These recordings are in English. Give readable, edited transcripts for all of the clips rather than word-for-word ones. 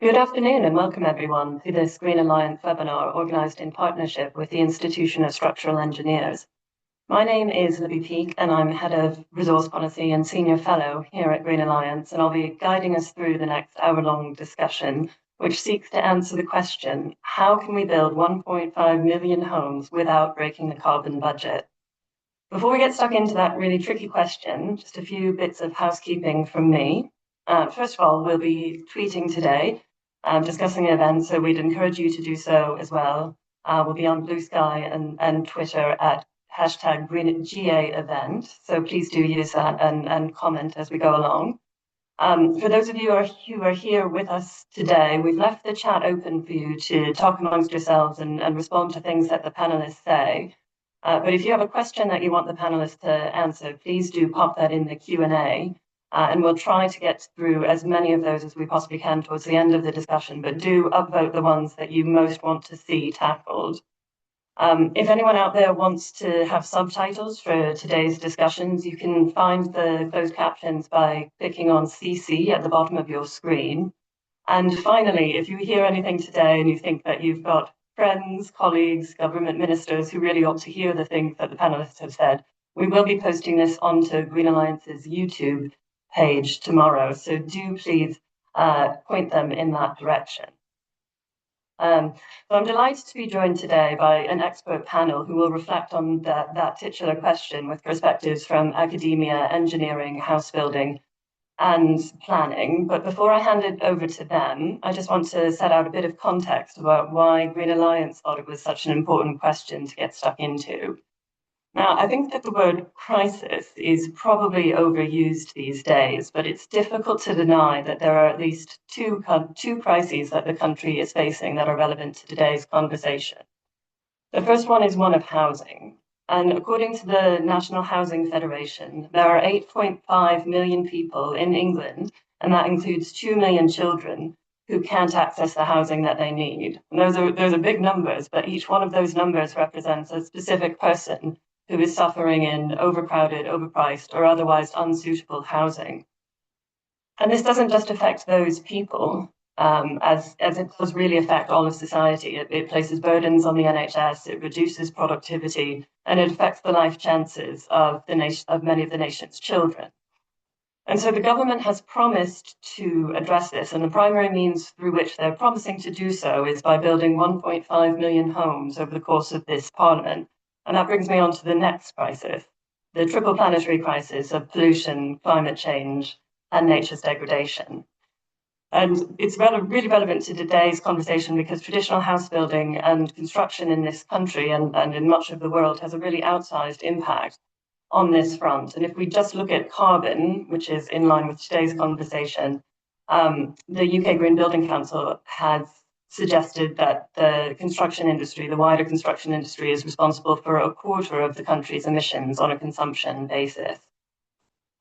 Good afternoon and welcome everyone to this Green Alliance webinar organised in partnership with the Institution of Structural Engineers. My name is Libby Peake and I'm Head of Resource Policy and Senior Fellow here at Green Alliance, and I'll be guiding us through the next hour-long discussion which seeks to answer the question, how can we build 1.5 million homes without breaking the carbon budget? Before we get stuck into that really tricky question, just a few bits of housekeeping from me. First of all, we'll be tweeting today, discussing the event, so we'd encourage you to do so as well. We'll be on Blue Sky and Twitter at #GreenGAEvent, so please do use that and comment as we go along. For those of you who are here with us today, we've left the chat open for you to talk amongst yourselves and respond to things that the panelists say. But if you have a question that you want the panelists to answer, please do pop that in the Q&A, and we'll try to get through as many of those as we possibly can towards the end of the discussion, but do upvote the ones that you most want to see tackled. If anyone out there wants to have subtitles for today's discussions, you can find the closed captions by clicking on CC at the bottom of your screen. And finally, if you hear anything today and you think that you've got friends, colleagues, government ministers who really ought to hear the things that the panelists have said, we will be posting this onto Green Alliance's YouTube page tomorrow, so do please point them in that direction. So I'm delighted to be joined today by an expert panel who will reflect on that titular question with perspectives from academia, engineering, house building, and planning. But before I hand it over to them, I just want to set out a bit of context about why Green Alliance thought it was such an important question to get stuck into. Now, I think that the word crisis is probably overused these days, but it's difficult to deny that there are at least two crises that the country is facing that are relevant to today's conversation. The first one is one of housing. And according to the National Housing Federation, there are 8.5 million people in England, and that includes 2 million children, who can't access the housing that they need. And those are big numbers, but each one of those numbers represents a specific person who is suffering in overcrowded, overpriced, or otherwise unsuitable housing. And this doesn't just affect those people, as it does really affect all of society. It places burdens on the NHS, it reduces productivity, and it affects the life chances of many of the nation's children. And so the government has promised to address this, and the primary means through which they're promising to do so is by building 1.5 million homes over the course of this parliament. And that brings me on to the next crisis, the triple planetary crisis of pollution, climate change, and nature's degradation. And it's really relevant to today's conversation because traditional house building and construction in this country and in much of the world has a really outsized impact on this front. And if we just look at carbon, which is in line with today's conversation, the UK Green Building Council has suggested that the construction industry, the wider construction industry, is responsible for a quarter of the country's emissions on a consumption basis.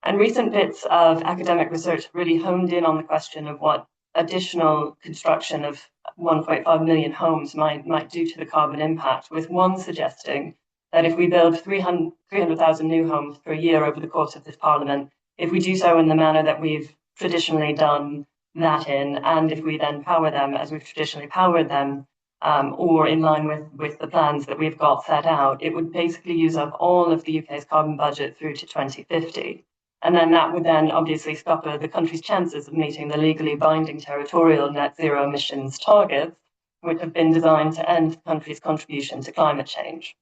And recent bits of academic research really honed in on the question of what additional construction of 1.5 million homes might do to the carbon impact, with one suggesting that if we build 300,000 new homes per year over the course of this parliament, if we do so in the manner that we've traditionally done that in, and if we then power them as we've traditionally powered them, or in line with the plans that we've got set out, it would basically use up all of the UK's carbon budget through to 2050. And then that would then obviously scupper the country's chances of meeting the legally binding territorial net zero emissions targets, which have been designed to end the country's contribution to climate change.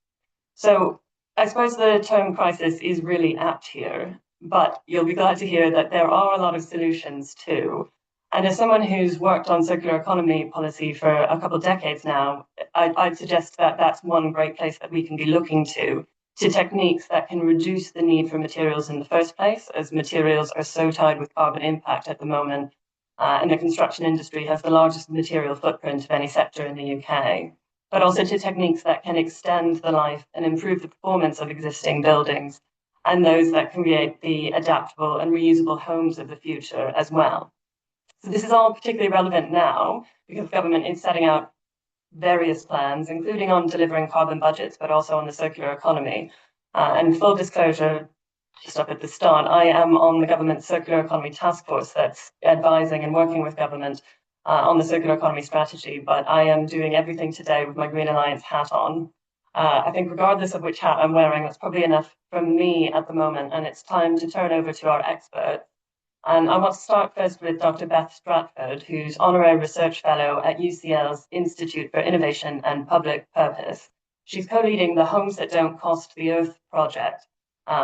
So I suppose the term crisis is really apt here, but you'll be glad to hear that there are a lot of solutions too. And as someone who's worked on circular economy policy for a couple of decades now, I'd suggest that that's one great place that we can be looking to techniques that can reduce the need for materials in the first place, as materials are so tied with carbon impact at the moment, and the construction industry has the largest material footprint of any sector in the UK, but also to techniques that can extend the life and improve the performance of existing buildings, and those that can create the adaptable and reusable homes of the future as well. So this is all particularly relevant now because the government is setting out various plans, including on delivering carbon budgets, but also on the circular economy. And full disclosure, just up at the start, I am on the government circular economy task force that's advising and working with government on the circular economy strategy, but I am doing everything today with my Green Alliance hat on. I think regardless of which hat I'm wearing, that's probably enough from me at the moment, and it's time to turn over to our experts. And I want to start first with Dr. Beth Stratford, who's Honorary Research Fellow at UCL's Institute for Innovation and Public Purpose. She's co-leading the Homes That Don't Cost the Earth project,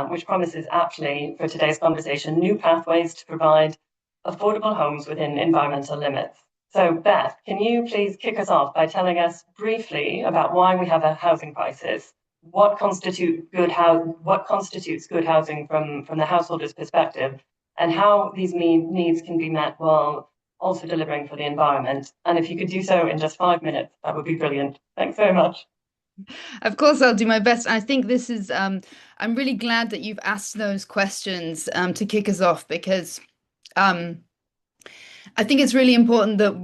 which promises aptly for today's conversation new pathways to provide affordable homes within environmental limits. So Beth, can you please kick us off by telling us briefly about why we have a housing crisis? What constitutes good housing from the householder's perspective, and how these needs can be met while also delivering for the environment? And if you could do so in just 5 minutes, that would be brilliant. Thanks very much. Of course, I'll do my best. I think this is, I'm really glad that you've asked those questions to kick us off because um, I think it's really important that,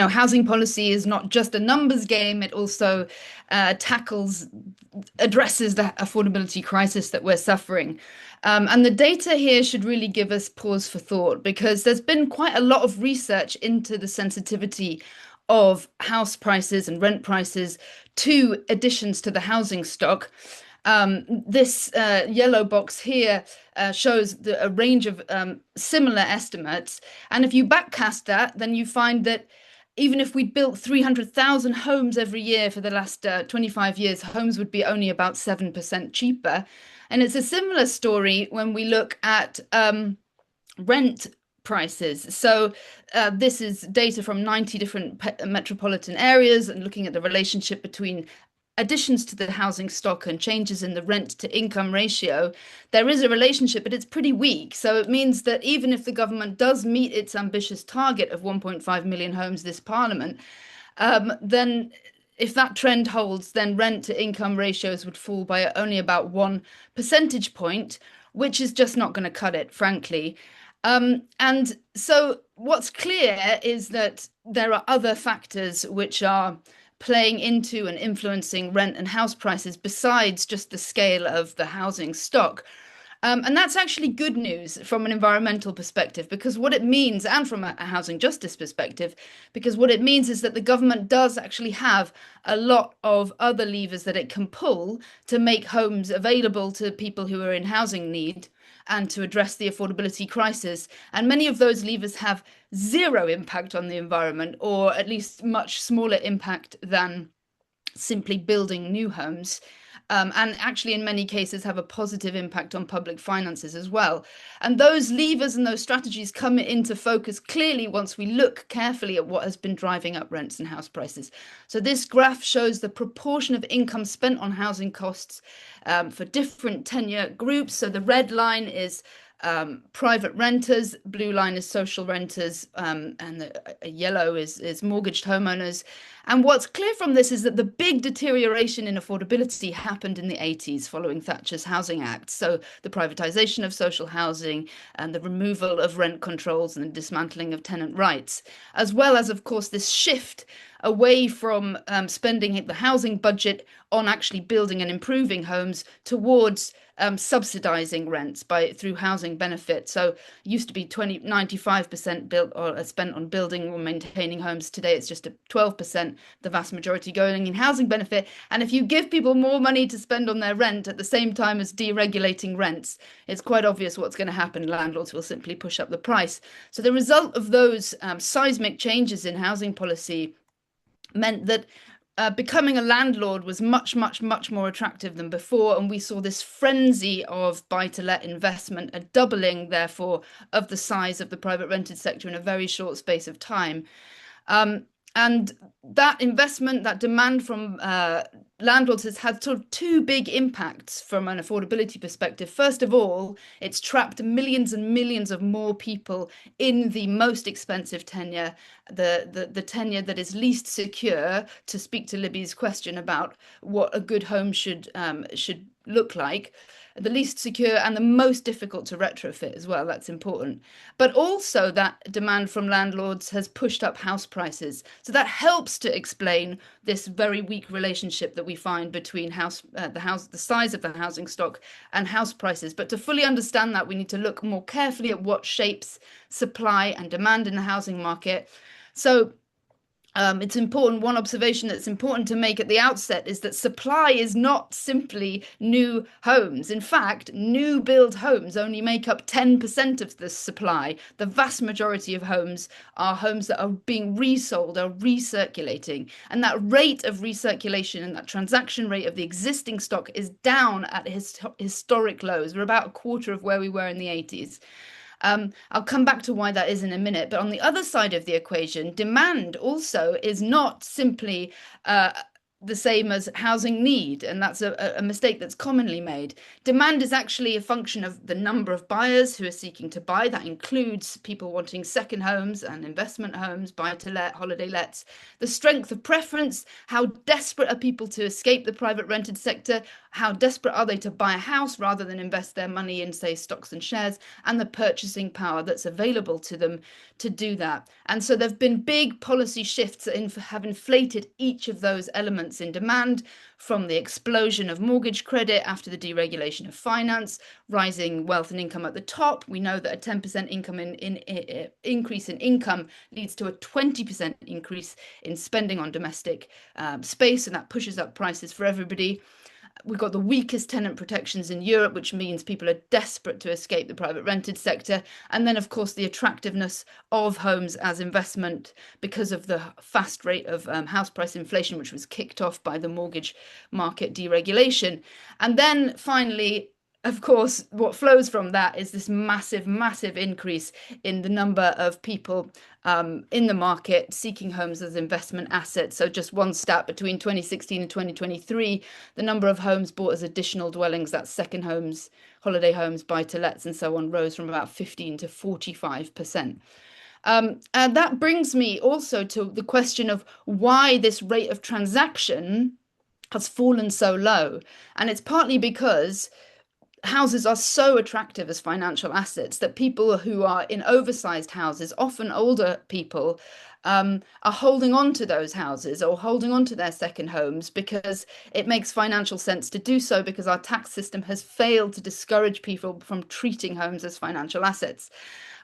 housing policy is not just a numbers game. It also addresses the affordability crisis that we're suffering. And the data here should really give us pause for thought because there's been quite a lot of research into the sensitivity of house prices and rent prices to additions to the housing stock. This yellow box here shows a range of similar estimates. And if you backcast that, then you find that even if we built 300,000 homes every year for the last 25 years, homes would be only about 7% cheaper. And it's a similar story when we look at rent prices. So this is data from 90 different metropolitan areas and looking at the relationship between additions to the housing stock and changes in the rent to income ratio. There is a relationship, but it's pretty weak. So it means that even if the government does meet its ambitious target of 1.5 million homes this parliament, then if that trend holds, then rent to income ratios would fall by only about 1 percentage point, which is just not going to cut it, frankly. And so what's clear is that there are other factors which are playing into and influencing rent and house prices besides just the scale of the housing stock. And that's actually good news from an environmental perspective, because what it means, and from a housing justice perspective, because what it means is that the government does actually have a lot of other levers that it can pull to make homes available to people who are in housing need and to address the affordability crisis. And many of those levers have zero impact on the environment, or at least much smaller impact than simply building new homes. And actually, in many cases, have a positive impact on public finances as well. And those levers and those strategies come into focus clearly once we look carefully at what has been driving up rents and house prices. So this graph shows the proportion of income spent on housing costs for different tenure groups. So the red line is private renters, blue line is social renters, and the yellow is mortgaged homeowners. And what's clear from this is that the big deterioration in affordability happened in the 80s following Thatcher's Housing Act. So the privatization of social housing and the removal of rent controls and the dismantling of tenant rights, as well as, of course, this shift away from spending the housing budget on actually building and improving homes towards subsidizing rents through housing benefit. So it used to be 95% built or spent on building or maintaining homes. Today it's just 12%, the vast majority going in housing benefit. And if you give people more money to spend on their rent at the same time as deregulating rents, it's quite obvious what's going to happen. Landlords will simply push up the price. So the result of those seismic changes in housing policy meant that becoming a landlord was much, much, much more attractive than before. And we saw this frenzy of buy-to-let investment, a doubling, therefore, of the size of the private rented sector in a very short space of time. And that investment, that demand from landlords has had sort of two big impacts from an affordability perspective. First of all, it's trapped millions and millions of more people in the most expensive tenure, the tenure that is least secure, to speak to Libby's question about what a good home should look like. The least secure and the most difficult to retrofit as well. That's important. But also that demand from landlords has pushed up house prices. So that helps to explain this very weak relationship that we find between the size of the housing stock and house prices. But to fully understand that, we need to look more carefully at what shapes supply and demand in the housing market. So It's important. One observation that's important to make at the outset is that supply is not simply new homes. In fact, new build homes only make up 10% of the supply. The vast majority of homes are homes that are being resold, are recirculating. And that rate of recirculation and that transaction rate of the existing stock is down at historic lows. We're about a quarter of where we were in the 80s. I'll come back to why that is in a minute. But on the other side of the equation, demand also is not simply the same as housing need, and that's a mistake that's commonly made. Demand is actually a function of the number of buyers who are seeking to buy. That includes people wanting second homes and investment homes, buy-to-let, holiday lets, the strength of preference, how desperate are people to escape the private rented sector, how desperate are they to buy a house rather than invest their money in, say, stocks and shares, and the purchasing power that's available to them to do that. And so there have been big policy shifts that have inflated each of those elements in demand, from the explosion of mortgage credit after the deregulation of finance, rising wealth and income at the top. We know that a 10% increase in income leads to a 20% increase in spending on domestic space, and that pushes up prices for everybody. We've got the weakest tenant protections in Europe, which means people are desperate to escape the private rented sector. And then, of course, the attractiveness of homes as investment because of the fast rate of house price inflation, which was kicked off by the mortgage market deregulation. And then finally, of course, what flows from that is this massive, massive increase in the number of people in the market seeking homes as investment assets. So just one stat, between 2016 and 2023, the number of homes bought as additional dwellings, that's second homes, holiday homes, buy-to-lets, and so on, rose from about 15 to 45%. And that brings me also to the question of why this rate of transaction has fallen so low. And it's partly because houses are so attractive as financial assets that people who are in oversized houses, often older people, are holding on to those houses or holding on to their second homes because it makes financial sense to do so, because our tax system has failed to discourage people from treating homes as financial assets.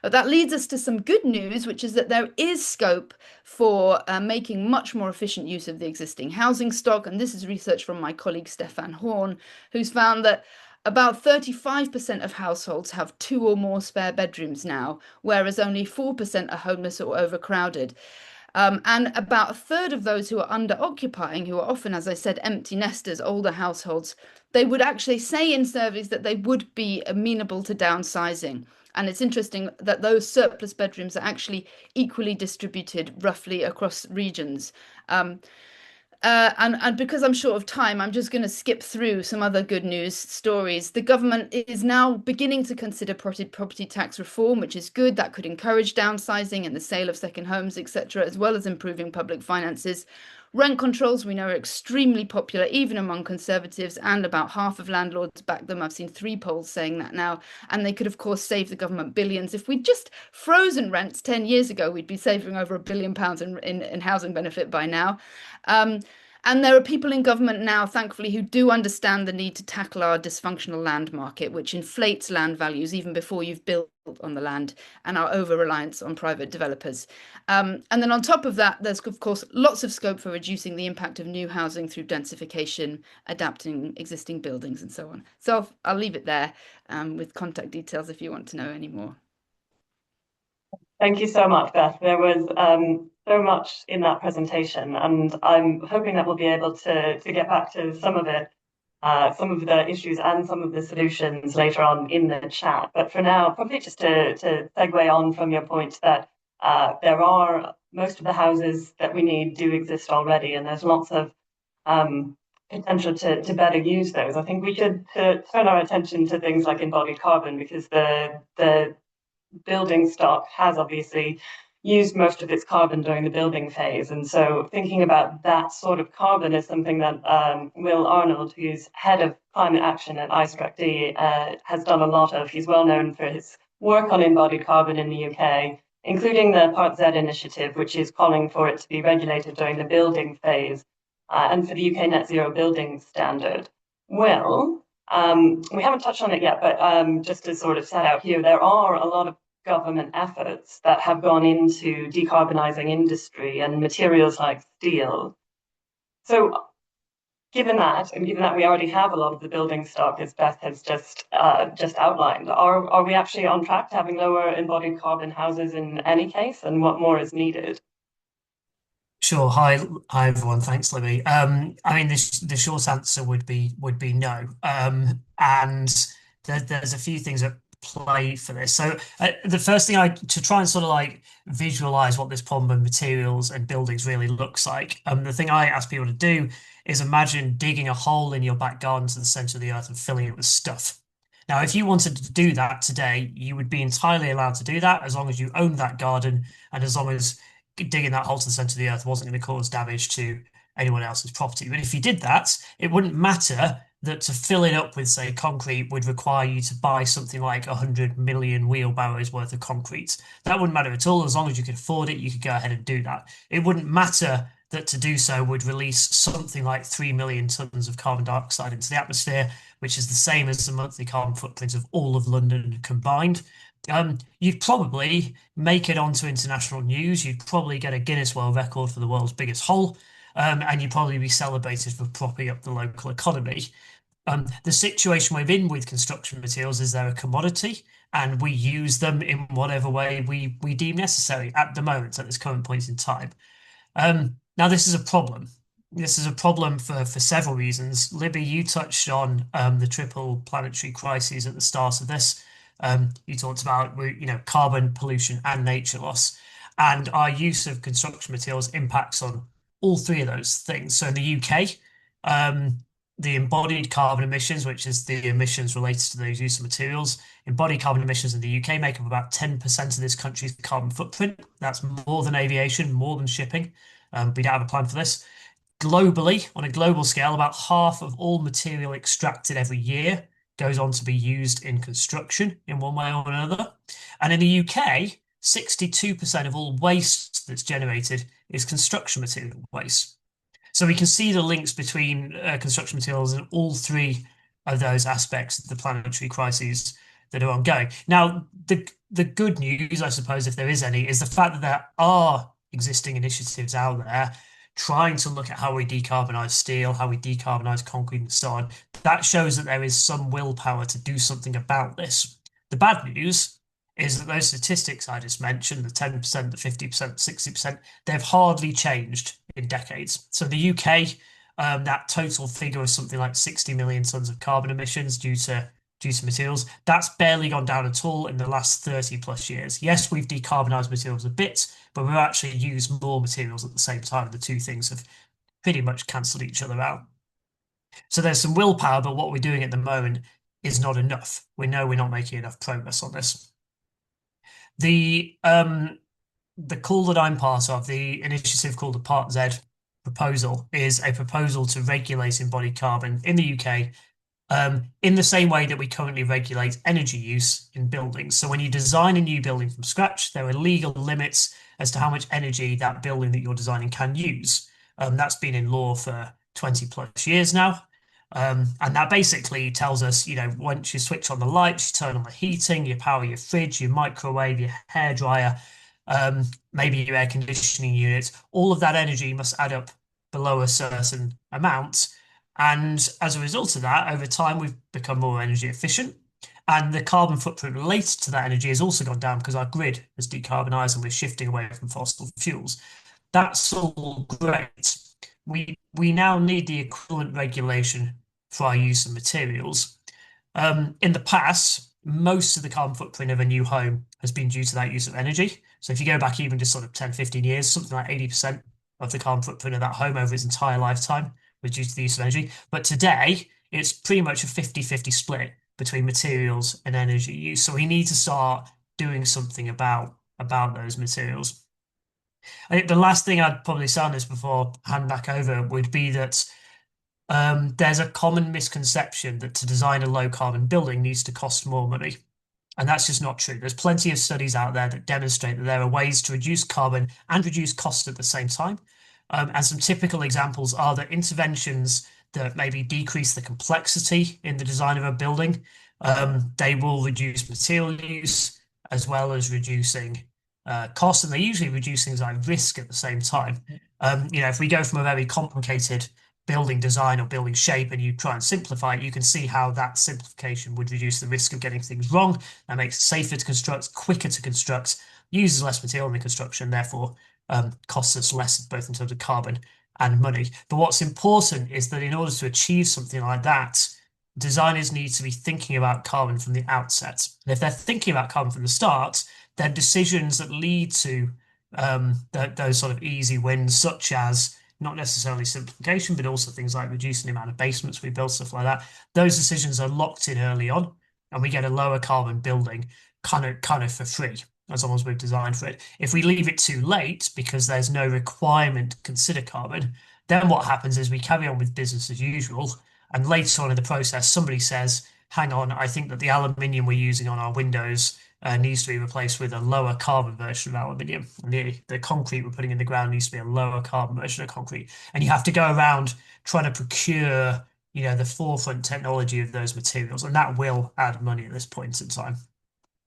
But that leads us to some good news, which is that there is scope for making much more efficient use of the existing housing stock. And this is research from my colleague Stefan Horn, who's found that about 35% of households have 2 or more spare bedrooms now, whereas only 4% are homeless or overcrowded. And about a third of those who are under occupying, who are often, as I said, empty nesters, older households, they would actually say in surveys that they would be amenable to downsizing. And it's interesting that those surplus bedrooms are actually equally distributed roughly across regions. And because I'm short of time, I'm just going to skip through some other good news stories. The government is now beginning to consider property tax reform, which is good. That could encourage downsizing and the sale of second homes, etc., as well as improving public finances. Rent controls, we know, are extremely popular, even among Conservatives, and about half of landlords back them. I've seen 3 polls saying that now. And they could, of course, save the government billions. If we'd just frozen rents 10 years ago, we'd be saving over £1 billion in housing benefit by now. And there are people in government now, thankfully, who do understand the need to tackle our dysfunctional land market, which inflates land values even before you've built on the land, and our over-reliance on private developers. And then on top of that, there's, of course, lots of scope for reducing the impact of new housing through densification, adapting existing buildings, and so on. So I'll leave it there with contact details if you want to know any more. Thank you so much, Beth. There was so much in that presentation, and I'm hoping that we'll be able to get back to some of it, some of the issues and some of the solutions later on in the chat. But for now, probably just to segue on from your point that there are most of the houses that we need do exist already, and there's lots of potential to better use those. I think we should turn our attention to things like embodied carbon, because the building stock has obviously used most of its carbon during the building phase. And so thinking about that sort of carbon is something that Will Arnold, who's head of climate action at IStructE, has done a lot of. He's well known for his work on embodied carbon in the UK, including the Part Z initiative, which is calling for it to be regulated during the building phase, and for the UK Net Zero Building Standard. Will, we haven't touched on it yet, but just to sort of set out here, there are a lot of government efforts that have gone into decarbonising industry and materials like steel. So given that we already have a lot of the building stock, as Beth has just outlined, are we actually on track to having lower embodied carbon houses in any case, and what more is needed? Sure. Hi everyone. Thanks, Libby. I mean, the short answer would be no. And there's a few things at play for this. So the first thing to try and sort of like visualize what this problem of materials and buildings really looks like. The thing I ask people to do is imagine digging a hole in your back garden to the center of the earth and filling it with stuff. Now, if you wanted to do that today, you would be entirely allowed to do that as long as you owned that garden and as long as digging that hole to the center of the earth wasn't going to cause damage to anyone else's property. But if you did that, it wouldn't matter that to fill it up with, say, concrete would require you to buy something like 100 million wheelbarrows worth of concrete. That wouldn't matter at all. As long as you could afford it, you could go ahead and do that. It wouldn't matter that to do so would release something like 3 million tons of carbon dioxide into the atmosphere, which is the same as the monthly carbon footprint of all of London combined. You'd probably make it onto international news. You'd probably get a Guinness World Record for the world's biggest hole, and you'd probably be celebrated for propping up the local economy. The situation we're in with construction materials is they're a commodity, and we use them in whatever way we deem necessary at the moment, at this current point in time. Now, this is a problem. This is a problem for several reasons. Libby, you touched on the triple planetary crises at the start of this. You talked about carbon pollution and nature loss, and our use of construction materials impacts on all three of those things. So in the UK, the embodied carbon emissions, which is the emissions related to those use of materials, embodied carbon emissions in the UK make up about 10% of this country's carbon footprint. That's more than aviation, more than shipping. We don't have a plan for this. Globally, on a global scale, about half of all material extracted every year goes on to be used in construction in one way or another. And in the UK, 62% of all waste that's generated is construction material waste. So we can see the links between construction materials and all three of those aspects of the planetary crises that are ongoing. Now, the good news, I suppose, if there is any, is the fact that there are existing initiatives out there trying to look at how we decarbonize steel, how we decarbonize concrete, and so on. That shows that there is some willpower to do something about this. The bad news is that those statistics I just mentioned, the 10%, the 50%, 60%, they've hardly changed in decades. So the UK, that total figure of something like 60 million tons of carbon emissions due to materials, that's barely gone down at all in the last 30 plus years. Yes, we've decarbonised materials a bit, but we've actually used more materials at the same time. The two things have pretty much cancelled each other out. So there's some willpower, but what we're doing at the moment is not enough. We know we're not making enough progress on this. The call that I'm part of, the initiative called the Part Z proposal, is a proposal to regulate embodied carbon in the UK in the same way that we currently regulate energy use in buildings. So when you design a new building from scratch, there are legal limits as to how much energy that building that you're designing can use. That's been in law for 20 plus years now. And that basically tells us, once you switch on the lights, you turn on the heating, you power your fridge, your microwave, your hairdryer, maybe your air conditioning unit, all of that energy must add up below a certain amount. And as a result of that, over time, we've become more energy efficient. And the carbon footprint related to that energy has also gone down because our grid has decarbonised and we're shifting away from fossil fuels. That's all great. We now need the equivalent regulation for our use of materials. In the past, most of the carbon footprint of a new home has been due to that use of energy. So if you go back even just sort of 10, 15 years, something like 80% of the carbon footprint of that home over its entire lifetime was due to the use of energy. But today, it's pretty much a 50-50 split between materials and energy use. So we need to start doing something about those materials. I think the last thing I'd probably say on this before I hand back over would be that there's a common misconception that to design a low carbon building needs to cost more money. And that's just not true. There's plenty of studies out there that demonstrate that there are ways to reduce carbon and reduce cost at the same time. And some typical examples are that interventions that maybe decrease the complexity in the design of a building, they will reduce material use, as well as reducing costs, and they usually reduce things like risk at the same time. If we go from a very complicated building design or building shape and you try and simplify it, you can see how that simplification would reduce the risk of getting things wrong. That makes it safer to construct, quicker to construct, uses less material in the construction, therefore costs us less both in terms of carbon and money. But what's important is that in order to achieve something like that, designers need to be thinking about carbon from the outset. And if they're thinking about carbon from the start, then decisions that lead to those sort of easy wins, such as not necessarily simplification, but also things like reducing the amount of basements we build, stuff like that. Those decisions are locked in early on, and we get a lower carbon building kind of for free, as long as we've designed for it. If we leave it too late because there's no requirement to consider carbon, then what happens is we carry on with business as usual, and later on in the process, somebody says, hang on, I think that the aluminium we're using on our windows needs to be replaced with a lower carbon version of aluminium. And the concrete we're putting in the ground needs to be a lower carbon version of concrete. And you have to go around trying to procure, the forefront technology of those materials. And that will add money at this point in time.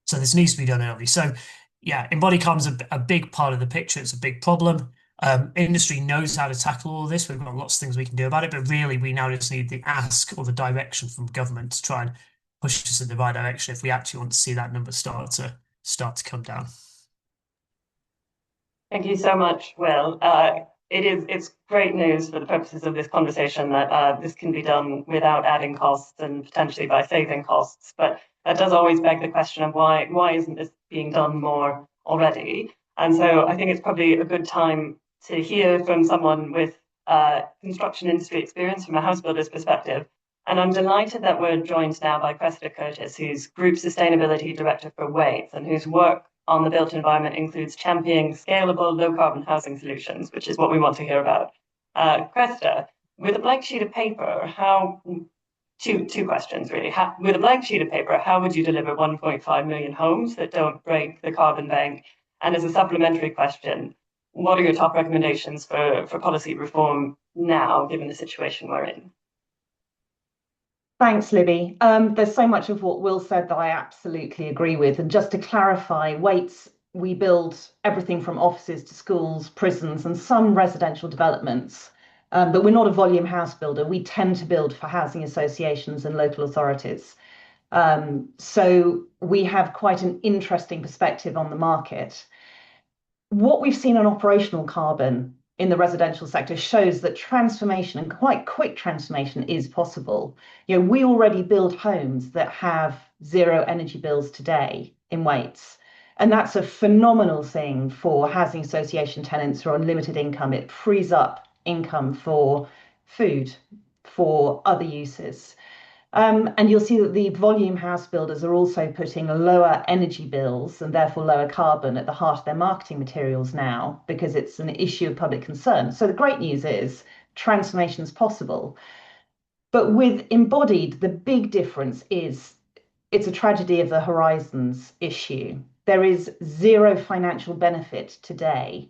So this needs to be done early. So yeah, embodied carbon's a big part of the picture. It's a big problem. Industry knows how to tackle all of this. We've got lots of things we can do about it, but really we now just need the ask or the direction from government to try and push us in the right direction if we actually want to see that number start to come down. Thank you so much, Will. It's great news for the purposes of this conversation that this can be done without adding costs and potentially by saving costs. But that does always beg the question of why isn't this being done more already? And so I think it's probably a good time to hear from someone with construction industry experience from a house builder's perspective. And I'm delighted that we're joined now by Cressida Curtis, who's Group Sustainability Director for Waits, and whose work on the built environment includes championing scalable low-carbon housing solutions, which is what we want to hear about. Cressida, with a blank sheet of paper, two questions really. With a blank sheet of paper, how would you deliver 1.5 million homes that don't break the carbon bank? And as a supplementary question, what are your top recommendations for policy reform now, given the situation we're in? Thanks, Libby. There's so much of what Will said that I absolutely agree with. And just to clarify, Waits, we build everything from offices to schools, prisons, and some residential developments. But we're not a volume house builder. We tend to build for housing associations and local authorities. So we have quite an interesting perspective on the market. What we've seen on operational carbon in the residential sector shows that transformation, and quite quick transformation, is possible. We already build homes that have zero energy bills today in Waits. And that's a phenomenal thing for housing association tenants who are on limited income. It frees up income for food, for other uses. And you'll see that the volume house builders are also putting lower energy bills and therefore lower carbon at the heart of their marketing materials now, because it's an issue of public concern. So the great news is transformation is possible. But with embodied, the big difference is it's a tragedy of the horizons issue. There is zero financial benefit today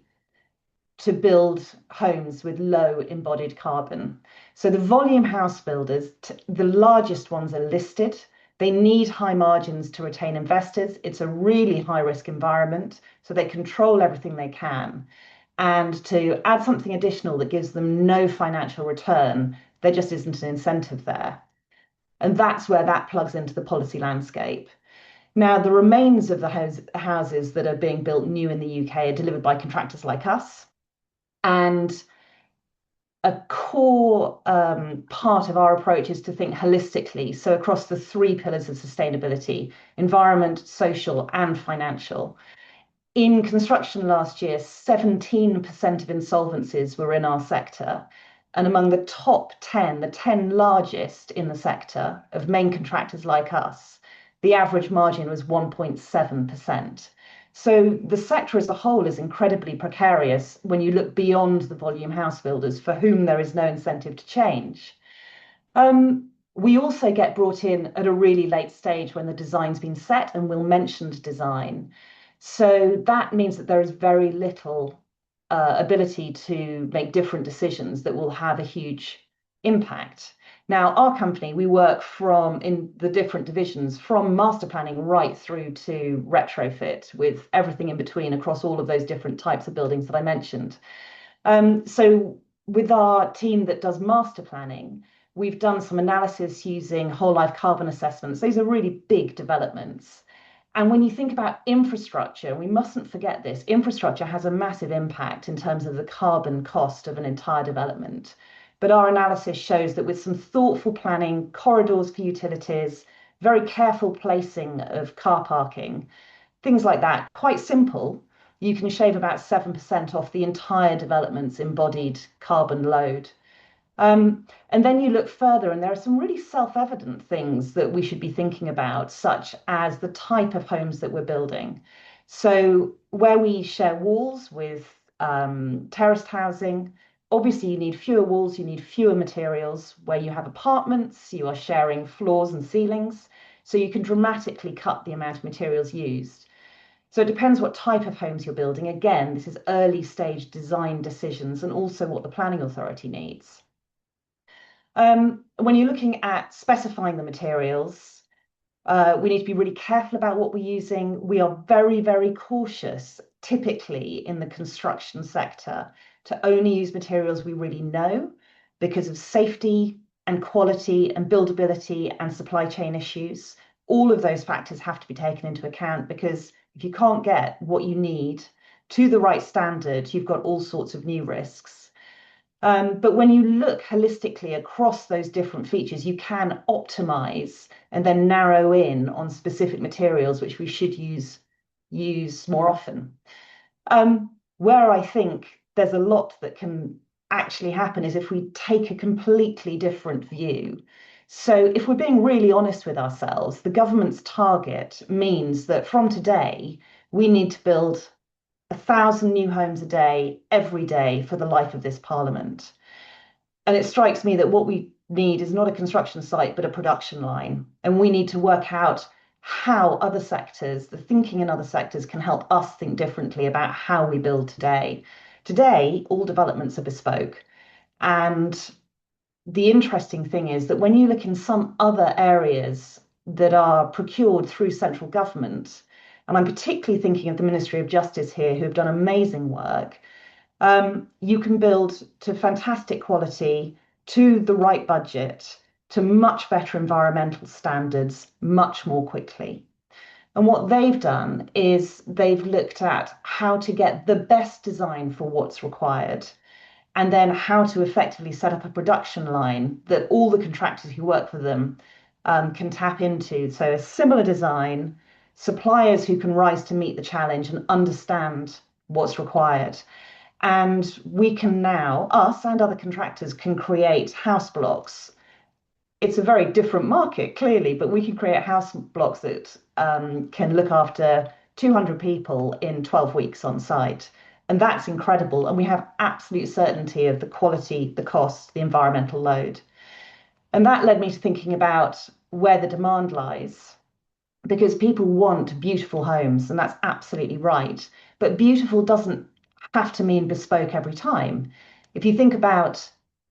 to build homes with low embodied carbon. So the volume house builders, the largest ones are listed. They need high margins to retain investors. It's a really high risk environment, so they control everything they can. And to add something additional that gives them no financial return, there just isn't an incentive there. And that's where that plugs into the policy landscape. Now, the remains of the houses that are being built new in the UK are delivered by contractors like us. And a core part of our approach is to think holistically, so across the three pillars of sustainability: environment, social, and financial. In construction last year, 17% of insolvencies were in our sector. And among the top 10, the 10 largest in the sector of main contractors like us, the average margin was 1.7%. So the sector as a whole is incredibly precarious when you look beyond the volume house builders, for whom there is no incentive to change. We also get brought in at a really late stage when the design's been set, and Will mentioned design. So that means that there is very little ability to make different decisions that will have a huge impact. Now, our company, we work in the different divisions, from master planning right through to retrofit, with everything in between across all of those different types of buildings that I mentioned. So with our team that does master planning, we've done some analysis using whole life carbon assessments. Those are really big developments. And when you think about infrastructure, we mustn't forget this. Infrastructure has a massive impact in terms of the carbon cost of an entire development. But our analysis shows that with some thoughtful planning, corridors for utilities, very careful placing of car parking, things like that, quite simple, you can shave about 7% off the entire development's embodied carbon load. And then you look further, and there are some really self-evident things that we should be thinking about, such as the type of homes that we're building. So where we share walls with terraced housing, obviously you need fewer walls, you need fewer materials. Where you have apartments, you are sharing floors and ceilings, so you can dramatically cut the amount of materials used. So it depends what type of homes you're building. Again, this is early stage design decisions and also what the planning authority needs. When you're looking at specifying the materials, we need to be really careful about what we're using. We are very, very cautious, typically in the construction sector, to only use materials we really know because of safety and quality and buildability and supply chain issues. All of those factors have to be taken into account, because if you can't get what you need to the right standard, you've got all sorts of new risks. But when you look holistically across those different features, you can optimize and then narrow in on specific materials which we should use more often. Where I think there's a lot that can actually happen is if we take a completely different view. So if we're being really honest with ourselves, the government's target means that from today, we need to build 1,000 new homes a day, every day, for the life of this parliament. And it strikes me that what we need is not a construction site, but a production line. And we need to work out how other sectors, the thinking in other sectors, can help us think differently about how we build today. Today, all developments are bespoke. And the interesting thing is that when you look in some other areas that are procured through central government, and I'm particularly thinking of the Ministry of Justice here, who have done amazing work, you can build to fantastic quality, to the right budget, to much better environmental standards, much more quickly. And what they've done is they've looked at how to get the best design for what's required, and then how to effectively set up a production line that all the contractors who work for them can tap into. So a similar design, suppliers who can rise to meet the challenge and understand what's required. And we can now, us and other contractors, can create house blocks. It's a very different market, clearly, but we can create house blocks that can look after 200 people in 12 weeks on site. And that's incredible. And we have absolute certainty of the quality, the cost, the environmental load. And that led me to thinking about where the demand lies, because people want beautiful homes, and that's absolutely right. But beautiful doesn't have to mean bespoke every time. If you think about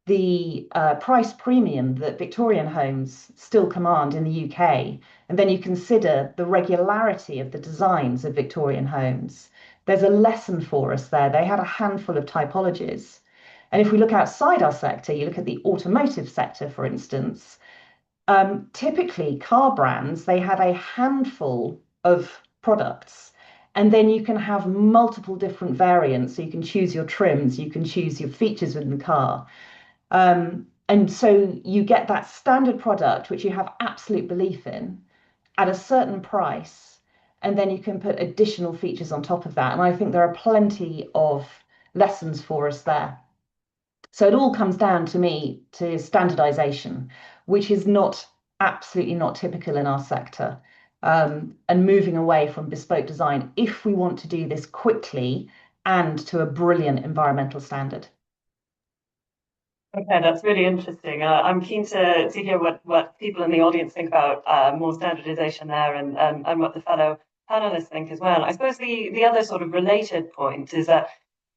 the price premium that Victorian homes still command in the UK, and then you consider the regularity of the designs of Victorian homes, there's a lesson for us there. They had a handful of typologies. And if we look outside our sector, you look at the automotive sector, for instance, typically car brands, they have a handful of products. And then you can have multiple different variants. So you can choose your trims, you can choose your features within the car. And so you get that standard product, which you have absolute belief in, at a certain price, and then you can put additional features on top of that. And I think there are plenty of lessons for us there. So it all comes down to me to standardization, which is absolutely not typical in our sector, and moving away from bespoke design if we want to do this quickly and to a brilliant environmental standard. Okay, that's really interesting. I'm keen to hear what people in the audience think about more standardization there, and what the fellow panelists think as well. I suppose the other sort of related point is that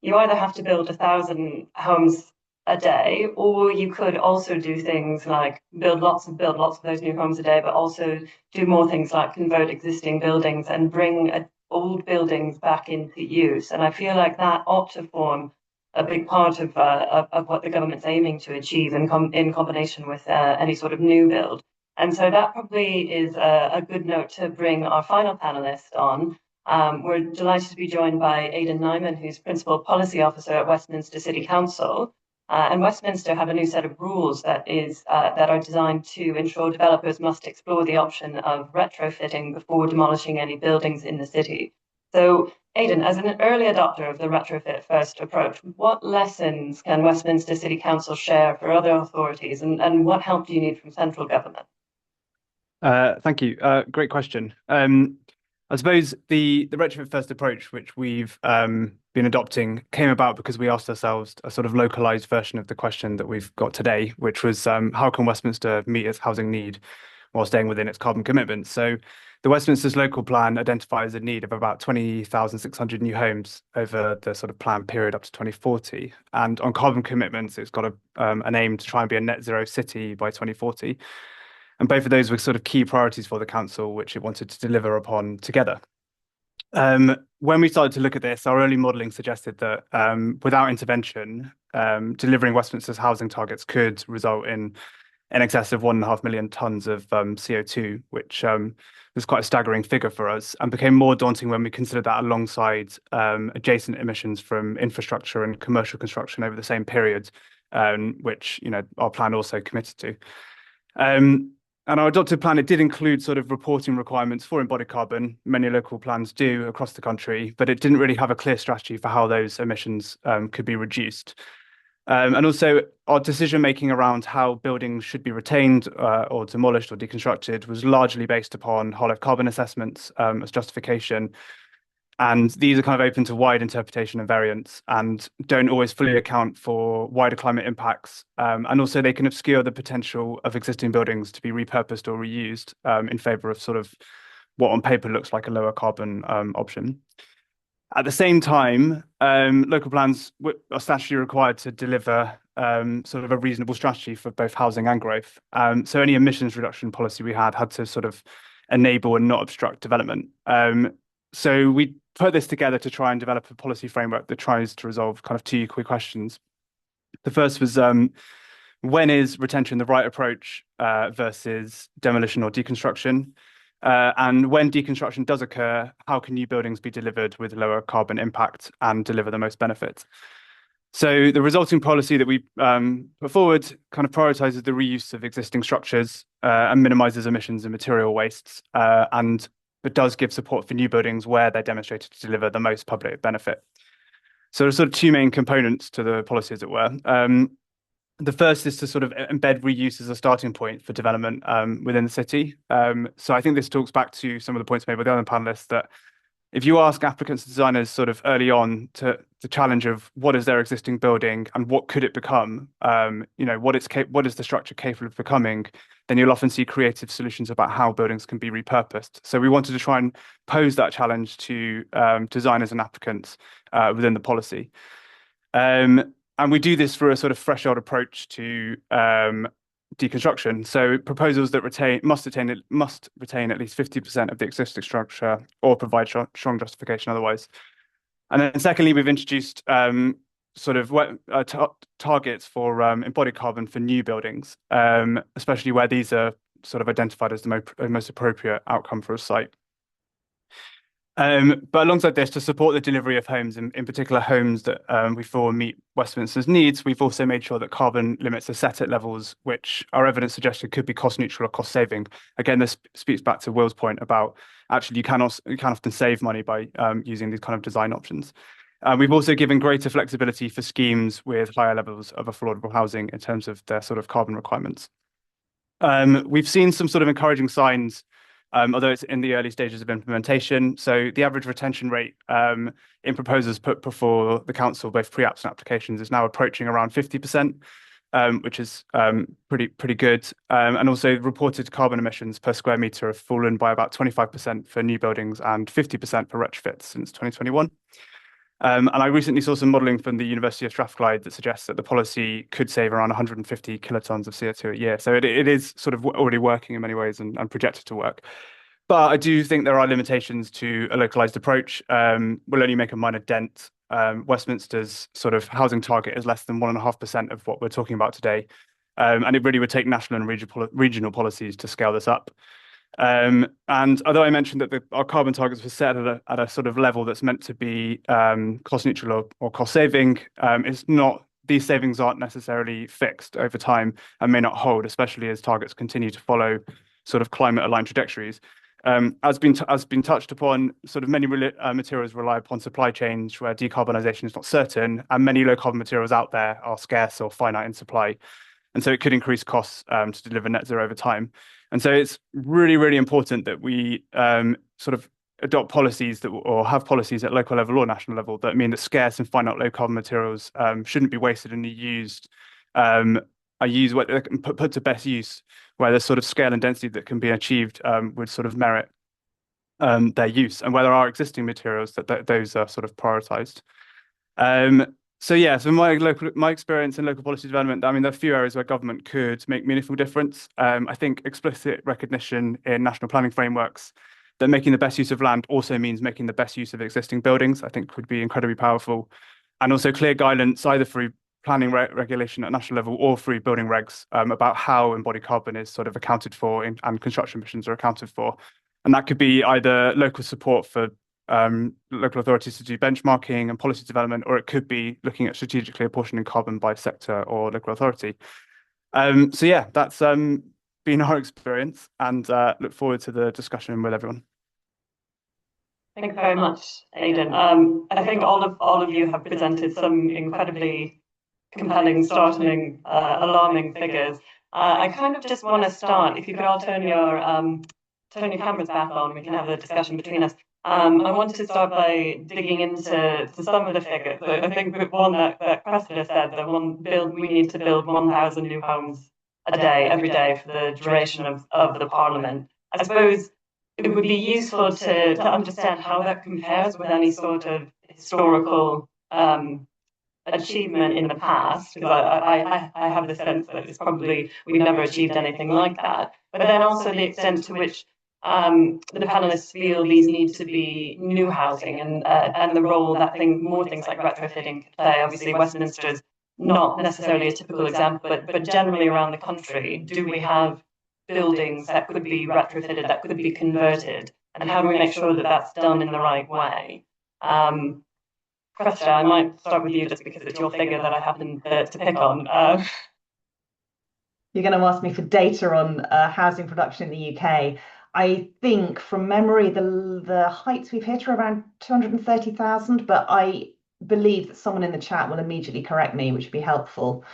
you either have to build 1,000 homes a day, or you could also do things like build lots of those new homes a day, but also do more things like convert existing buildings and bring old buildings back into use. And I feel like that ought to form a big part of what the government's aiming to achieve in combination with any sort of new build. And so that probably is a good note to bring our final panelist on. We're delighted to be joined by Aidan Nyman, who's Principal Policy Officer at Westminster City Council. And Westminster have a new set of rules that are designed to ensure developers must explore the option of retrofitting before demolishing any buildings in the city. So, Aidan, as an early adopter of the retrofit first approach, what lessons can Westminster City Council share for other authorities, and what help do you need from central government? Thank you. Great question. I suppose the retrofit first approach, which we've been adopting, came about because we asked ourselves a sort of localized version of the question that we've got today, which was how can Westminster meet its housing need while staying within its carbon commitments? So the Westminster's local plan identifies a need of about 20,600 new homes over the sort of planned period up to 2040. And on carbon commitments, it's got an aim to try and be a net zero city by 2040. And both of those were sort of key priorities for the council, which it wanted to deliver upon together. When we started to look at this, our early modelling suggested that without intervention, delivering Westminster's housing targets could result in excess of 1.5 million tonnes of CO2, which was quite a staggering figure for us, and became more daunting when we considered that alongside adjacent emissions from infrastructure and commercial construction over the same period, which our plan also committed to. And our adopted plan, it did include sort of reporting requirements for embodied carbon. Many local plans do across the country, but it didn't really have a clear strategy for how those emissions could be reduced. And also our decision making around how buildings should be retained or demolished or deconstructed was largely based upon whole life carbon assessments as justification. And these are kind of open to wide interpretation and variance and don't always fully account for wider climate impacts. And also they can obscure the potential of existing buildings to be repurposed or reused in favour of sort of what on paper looks like a lower carbon option. At the same time, local plans are statutorily required to deliver sort of a reasonable strategy for both housing and growth. So any emissions reduction policy we had to sort of enable and not obstruct development. So we put this together to try and develop a policy framework that tries to resolve kind of two quick questions. The first was when is retention the right approach versus demolition or deconstruction? And when deconstruction does occur, how can new buildings be delivered with lower carbon impact and deliver the most benefit? So the resulting policy that we put forward kind of prioritizes the reuse of existing structures and minimizes emissions and material wastes, but does give support for new buildings where they're demonstrated to deliver the most public benefit. So there's sort of two main components to the policy, as it were. The first is to sort of embed reuse as a starting point for development within the city. So I think this talks back to some of the points made by the other panelists that if you ask applicants and designers sort of early on to the challenge of what is their existing building and what could it become, what is the structure capable of becoming, then you'll often see creative solutions about how buildings can be repurposed. So we wanted to try and pose that challenge to designers and applicants within the policy. And we do this through a sort of threshold approach to deconstruction. So proposals that must retain at least 50% of the existing structure or provide strong justification otherwise. And then secondly, we've introduced sort of targets for embodied carbon for new buildings, especially where these are sort of identified as the most appropriate outcome for a site. But alongside this, to support the delivery of homes, in particular homes that we feel meet Westminster's needs, we've also made sure that carbon limits are set at levels which our evidence suggested could be cost neutral or cost saving. Again, this speaks back to Will's point about actually you can often save money by using these kind of design options. We've also given greater flexibility for schemes with higher levels of affordable housing in terms of their sort of carbon requirements. We've seen some sort of encouraging signs, although it's in the early stages of implementation. So the average retention rate in proposals put before the council, both pre-apps and applications, is now approaching around 50%, which is pretty good. And also reported carbon emissions per square metre have fallen by about 25% for new buildings and 50% for retrofits since 2021. And I recently saw some modelling from the University of Strathclyde that suggests that the policy could save around 150 kilotons of CO2 a year. So it is sort of already working in many ways and projected to work. But I do think there are limitations to a localized approach. We'll only make a minor dent. Westminster's sort of housing target is less than 1.5% of what we're talking about today. And it really would take national and regional policies to scale this up. And although I mentioned that our carbon targets were set at a sort of level that's meant to be cost neutral or cost saving, it's not. These savings aren't necessarily fixed over time and may not hold, especially as targets continue to follow sort of climate aligned trajectories. As been touched upon, sort of many materials rely upon supply chains where decarbonisation is not certain, and many low carbon materials out there are scarce or finite in supply. And so it could increase costs to deliver net zero over time. And so it's really, really important that we sort of adopt policies or have policies at local level or national level that mean that scarce and finite low carbon materials shouldn't be wasted and put to best use, where the sort of scale and density that can be achieved would sort of merit their use, and where there are existing materials that those are sort of prioritized. So my experience in local policy development, I mean, there are a few areas where government could make meaningful difference. I think explicit recognition in national planning frameworks that making the best use of land also means making the best use of existing buildings, I think would be incredibly powerful. And also clear guidance, either through planning regulation at national level or through building regs, about how embodied carbon is sort of accounted for and construction emissions are accounted for. And that could be either local support for local authorities to do benchmarking and policy development, or it could be looking at strategically apportioning carbon by sector or local authority. So yeah, that's been our experience, and look forward to the discussion with everyone. Thank you very much, Aidan. I think all of you have presented some incredibly compelling, startling, alarming figures. I kind of just want to start, if you could all turn your cameras back on, we can have a discussion between us. I wanted to start by digging into some of the figures. I think one that Cressida said, we need to build 1,000 new homes a day, every day, for the duration of the Parliament. I suppose it would be useful to understand how that compares with any sort of historical achievement in the past, because I have the sense that it's probably we've never achieved anything like that. But then also the extent to which the panelists feel these need to be new housing and the role that more things like retrofitting could play. Obviously, Westminster's not necessarily a typical example, but generally around the country, do we have buildings that could be retrofitted, that could be converted, and how do we make sure that that's done in the right way? Cressida, I might start with you just because it's your figure that I happen to pick on. You're going to ask me for data on housing production in the UK. I think from memory, the heights we've hit are around 230,000, but I believe that someone in the chat will immediately correct me, which would be helpful.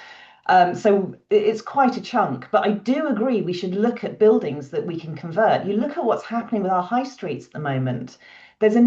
So it's quite a chunk, but I do agree we should look at buildings that we can convert. You look at what's happening with our high streets at the moment. There's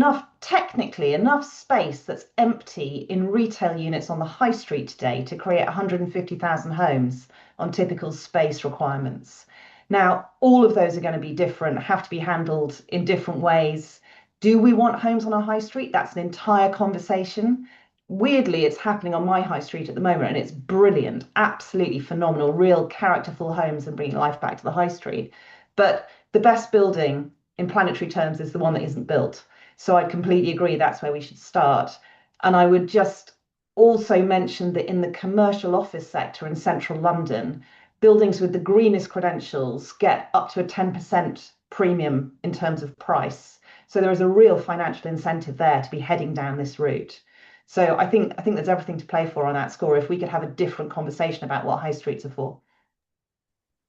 technically enough space that's empty in retail units on the high street today to create 150,000 homes on typical space requirements. Now, all of those are going to be different, have to be handled in different ways. Do we want homes on a high street? That's an entire conversation. Weirdly, it's happening on my high street at the moment, and it's brilliant, absolutely phenomenal, real characterful homes and bringing life back to the high street. But the best building in planetary terms is the one that isn't built. So I completely agree that's where we should start. And I would just also mention that in the commercial office sector in central London, buildings with the greenest credentials get up to a 10% premium in terms of price. So there is a real financial incentive there to be heading down this route. So I think there's everything to play for on that score if we could have a different conversation about what high streets are for.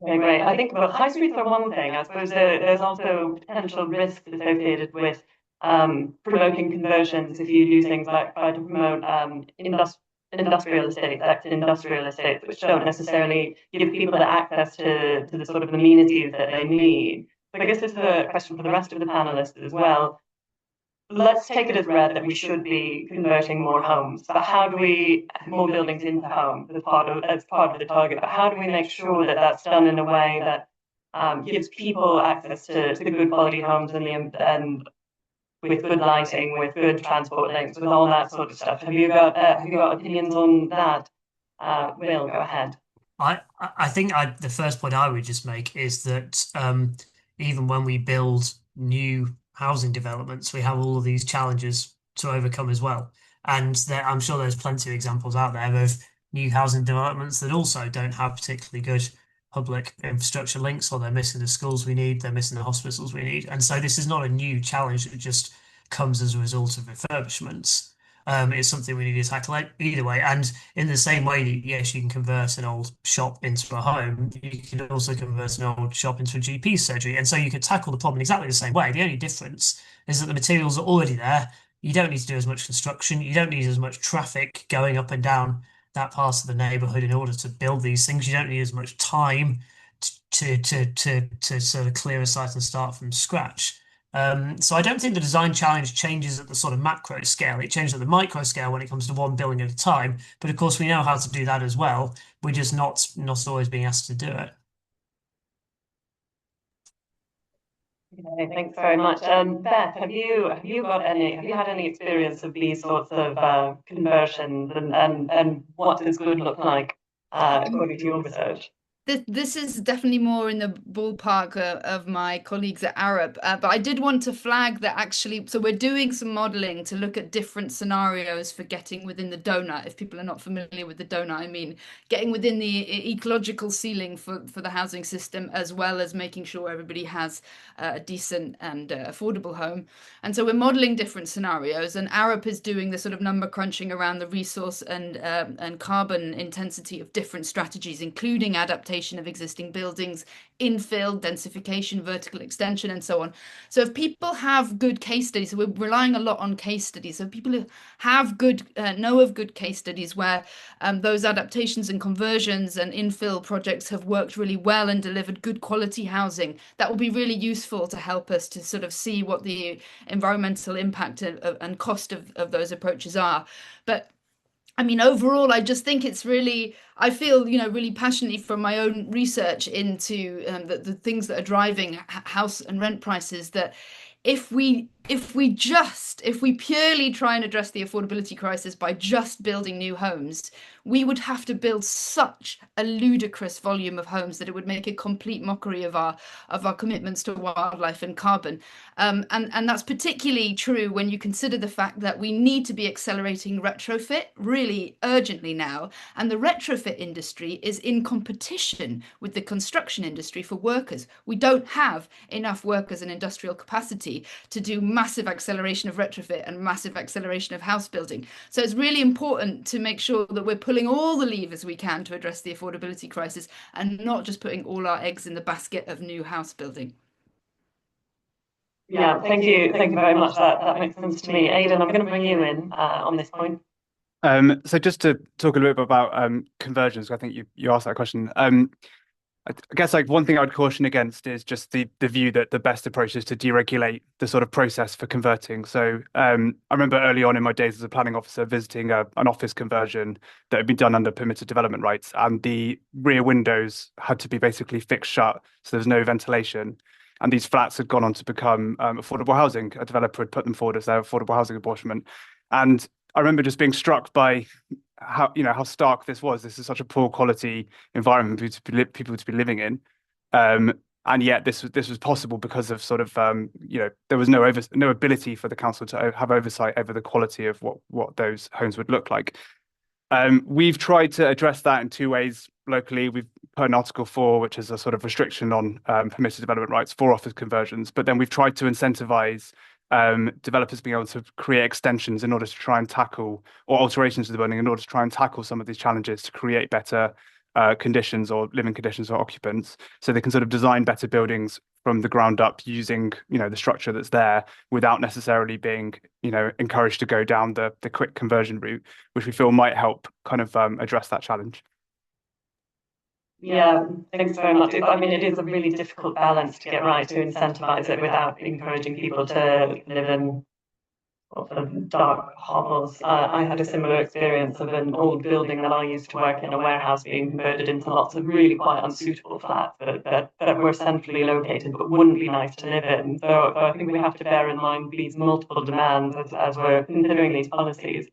Yeah, great. I think high streets are one thing. I suppose there's also potential risks associated with promoting conversions if you do things like try to promote industrial estates, which don't necessarily give people the access to the sort of amenities that they need. So I guess this is a question for the rest of the panelists as well. Let's take it as read that we should be converting more homes, but how do we more buildings into homes as part of the target? But how do we make sure that that's done in a way that gives people access to good quality homes and with good lighting, with good transport links, with all that sort of stuff. Have you got opinions on that? Will, go ahead. I think the first point I would just make is that even when we build new housing developments, we have all of these challenges to overcome as well. And I'm sure there's plenty of examples out there of new housing developments that also don't have particularly good public infrastructure links, or they're missing the schools we need, they're missing the hospitals we need. And so this is not a new challenge that just comes as a result of refurbishments. It's something we need to tackle either way. And in the same way that, yes, you can convert an old shop into a home, you can also convert an old shop into a GP surgery. And so you could tackle the problem exactly the same way. The only difference is that the materials are already there. You don't need to do as much construction. You don't need as much traffic going up and down that part of the neighborhood in order to build these things. You don't need as much time to sort of clear a site and start from scratch. So I don't think the design challenge changes at the sort of macro scale. It changes at the micro scale when it comes to one building at a time. But of course, we know how to do that as well. We're just not always being asked to do it. Okay, thanks very much. Beth, have you had any experience of these sorts of conversions, and what does good look like according to your research? This is definitely more in the ballpark of my colleagues at Arup, but I did want to flag that actually, so we're doing some modeling to look at different scenarios for getting within the donut. If people are not familiar with the donut, I mean getting within the ecological ceiling for the housing system, as well as making sure everybody has a decent and affordable home. And so we're modeling different scenarios, and Arup is doing the sort of number crunching around the resource and carbon intensity of different strategies, including adaptation of existing buildings, infill, densification, vertical extension, and so on. So if people have good case studies, so we're relying a lot on case studies. So people who have good, know of good case studies where those adaptations and conversions and infill projects have worked really well and delivered good quality housing, that will be really useful to help us to sort of see what the environmental impact and cost of those approaches are. But I mean, overall, I just think it's really, I feel, really passionately from my own research into the things that are driving house and rent prices, that if we purely try and address the affordability crisis by just building new homes, we would have to build such a ludicrous volume of homes that it would make a complete mockery of our commitments to wildlife and carbon. And that's particularly true when you consider the fact that we need to be accelerating retrofit really urgently now. And the retrofit industry is in competition with the construction industry for workers. We don't have enough workers and industrial capacity to do massive acceleration of retrofit and massive acceleration of house building. So it's really important to make sure that we're pulling all the levers we can to address the affordability crisis and not just putting all our eggs in the basket of new house building. Yeah, thank you very much. That makes sense to me. Aidan, I'm going to bring you in on this point. So just to talk a little bit about conversions, I think you asked that question. I guess like one thing I would caution against is just the view that the best approach is to deregulate the sort of process for converting. So I remember early on in my days as a planning officer visiting an office conversion that had been done under permitted development rights, and the rear windows had to be basically fixed shut, so there was no ventilation. And these flats had gone on to become affordable housing. A developer had put them forward as their affordable housing apportionment. And I remember just being struck by how stark this was. This is such a poor quality environment for people to be living in, and yet this was possible because of sort of there was no ability for the council to have oversight over the quality of what those homes would look like. We've tried to address that in two ways locally. We've put an Article 4, which is a sort of restriction on permitted development rights for office conversions, but then we've tried to incentivize developers being able to create extensions in order to try and tackle, or alterations to the building in order to try and tackle some of these challenges to create better conditions or living conditions for occupants, so they can sort of design better buildings from the ground up using the structure that's there without necessarily being encouraged to go down the quick conversion route, which we feel might help kind of address that challenge. Yeah, thanks very much. I mean, it is a really difficult balance to get right, to incentivize it without encouraging people to live in of dark hovels. I had a similar experience of an old building that I used to work in, a warehouse, being converted into lots of really quite unsuitable flats that were centrally located but wouldn't be nice to live in. So I think we have to bear in mind these multiple demands as we're considering these policies.